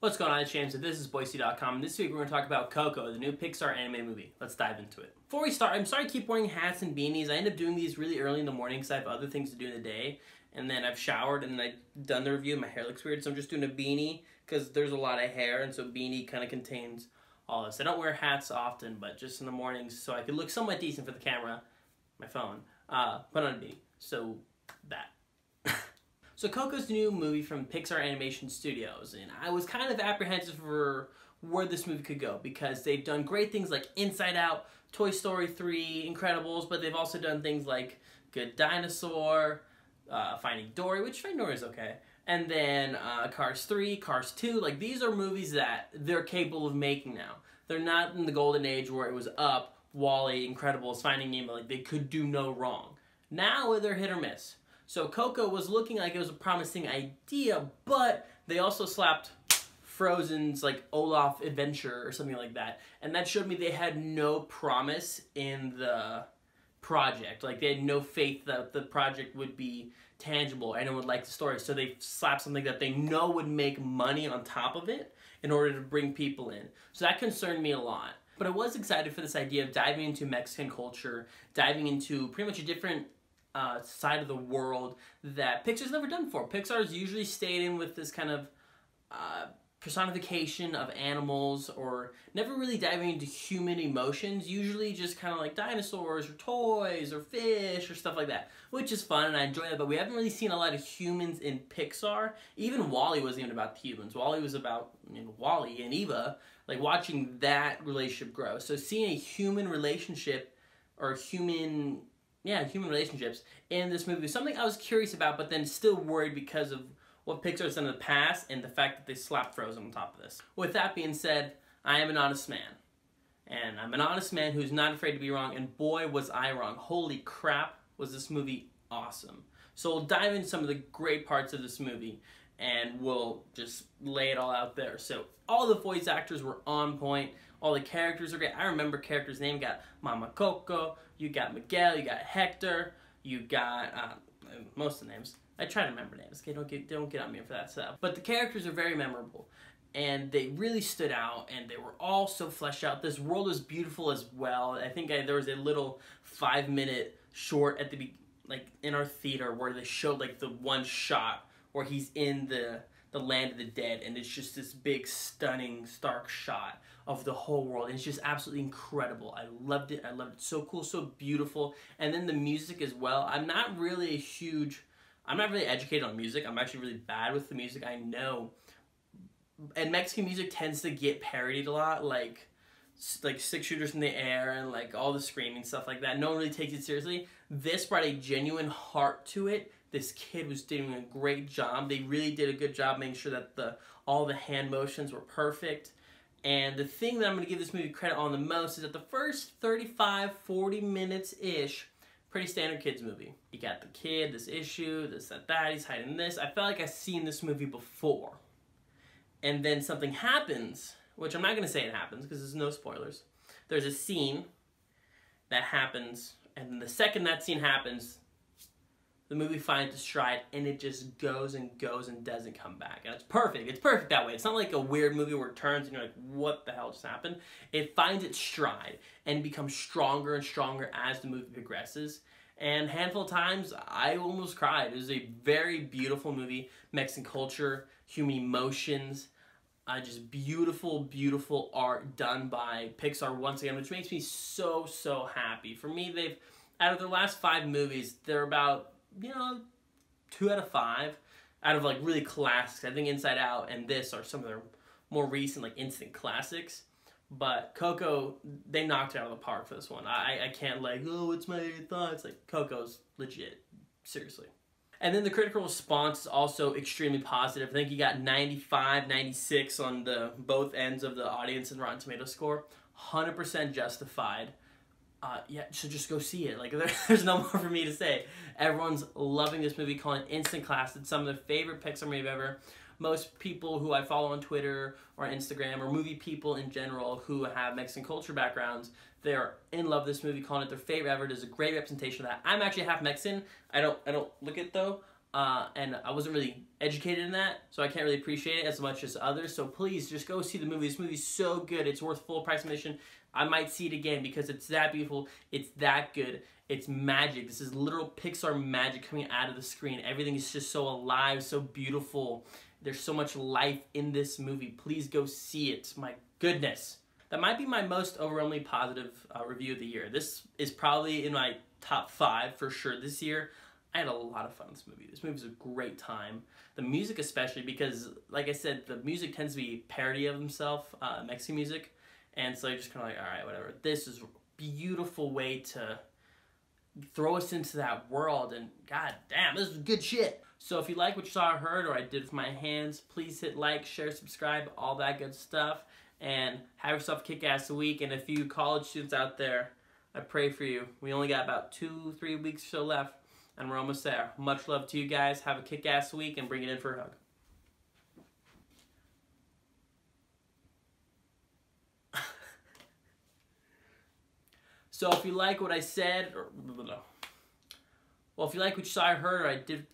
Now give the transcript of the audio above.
What's going on, it's James, and this is Boise.com, and this week we're going to talk about Coco, the new Pixar anime movie. Let's dive into it. Before we start, I'm sorry I keep wearing hats and beanies. I end up doing these really early in the morning because I have other things to do in the day, and then I've showered and I've done the review and my hair looks weird, so I'm just doing a beanie because there's a lot of hair, and so beanie kind of contains all this. I don't wear hats often, but just in the mornings so I could look somewhat decent for the camera, my phone, put on a beanie. So, that. So Coco's the new movie from Pixar Animation Studios, and I was kind of apprehensive for where this movie could go because they've done great things like Inside Out, Toy Story 3, Incredibles, but they've also done things like Good Dinosaur, Finding Dory, which Finding Dory is okay, and then Cars 3, Cars 2. Like, these are movies that they're capable of making now. They're not in the golden age where it was Up, WALL-E, Incredibles, Finding Nemo. Like, they could do no wrong. Now they're hit or miss. So Coco was looking like it was a promising idea, but they also slapped Frozen's like Olaf Adventure or something like that, and that showed me they had no promise in the project. Like, they had no faith that the project would be tangible, anyone would like the story, so they slapped something that they know would make money on top of it in order to bring people in. So that concerned me a lot. But I was excited for this idea of diving into Mexican culture, diving into pretty much a different side of the world that Pixar's never done before. Pixar's usually stayed in with this kind of personification of animals, or never really diving into human emotions, usually just kind of like dinosaurs or toys or fish or stuff like that, which is fun and I enjoy that, but we haven't really seen a lot of humans in Pixar. Even WALL-E wasn't even about the humans. WALL-E was about, you know, WALL-E and Eva, like watching that relationship grow. So seeing a human relationship or human relationships in this movie was something I was curious about, but then still worried because of what Pixar has done in the past and the fact that they slapped Frozen on top of this. With that being said, I am an honest man. And I'm an honest man who's not afraid to be wrong, and boy was I wrong. Holy crap, was this movie awesome. So we'll dive into some of the great parts of this movie, and we'll just lay it all out there. So all the voice actors were on point. All the characters are great. I remember characters' names. You got Mama Coco, you got Miguel, you got Hector, you got most of the names. I try to remember names. Okay, don't get on me for that stuff. But the characters are very memorable, and they really stood out, and they were all so fleshed out. This world was beautiful as well. I think there was a little 5-minute short at the in our theater where they showed like the one shot where he's in the land of the dead, and it's just this big, stunning, stark shot of the whole world. And it's just absolutely incredible. I loved it. I loved it. So cool, so beautiful. And then the music as well. I'm not really educated on music. I'm actually really bad with the music, I know. And Mexican music tends to get parodied a lot, like 6 shooters in the air and like all the screaming stuff like that. No one really takes it seriously. This brought a genuine heart to it. This kid was doing a great job. They really did a good job making sure that all the hand motions were perfect. And the thing that I'm going to give this movie credit on the most is that the first 35, 40 minutes-ish, pretty standard kids movie. You got the kid, this issue, this, that, he's hiding this. I felt like I've seen this movie before. And then something happens, which I'm not going to say it happens because there's no spoilers. There's a scene that happens, and the second that scene happens, the movie finds its stride, and it just goes and goes and doesn't come back. And it's perfect. It's perfect that way. It's not like a weird movie where it turns and you're like, what the hell just happened? It finds its stride and becomes stronger and stronger as the movie progresses. And a handful of times, I almost cried. It was a very beautiful movie. Mexican culture, human emotions, just beautiful, beautiful art done by Pixar once again, which makes me so, so happy. For me, out of their last 5 movies, they're about, 2 out of 5 out of like really classics. I think Inside Out and this are some of their more recent like instant classics. But Coco, they knocked it out of the park for this one. I can't it's my thoughts. Like, Coco's legit. Seriously. And then the critical response is also extremely positive. I think you got 95, 96 on both ends of the audience and Rotten Tomatoes score. 100% justified. Yeah, so just go see it. Like, there's no more for me to say. Everyone's loving this movie, calling it instant classic. It's some of their favorite Pixar movies ever. Most people who I follow on Twitter or Instagram, or movie people in general who have Mexican culture backgrounds, they're in love with this movie, calling it their favorite ever. It is a great representation of that. I'm actually half Mexican. I don't look it though. and I wasn't really educated in that, so I can't really appreciate it as much as others. So please just go see the movie. This movie's so good. It's worth full price admission. I might see it again because it's that beautiful. It's that good. It's magic. This is literal Pixar magic coming out of the screen. Everything is just so alive, so beautiful. There's so much life in this movie. Please go see it. My goodness. That might be my most overwhelmingly positive review of the year. This is probably in my top 5 for sure this year. I had a lot of fun with this movie. This movie was a great time. The music especially, because like I said, the music tends to be parody of himself, Mexican music. And so you're just kind of like, all right, whatever. This is a beautiful way to throw us into that world, and god damn, this is good shit. So if you like what you saw or heard, or I did with my hands, please hit like, share, subscribe, all that good stuff, and have yourself a kick-ass week. And if you college students out there, I pray for you. We only got about 2-3 weeks or so left, and we're almost there. Much love to you guys. Have a kick-ass week, and bring it in for a hug. So if you like what I said, or well, if you like what you saw or heard, or I did,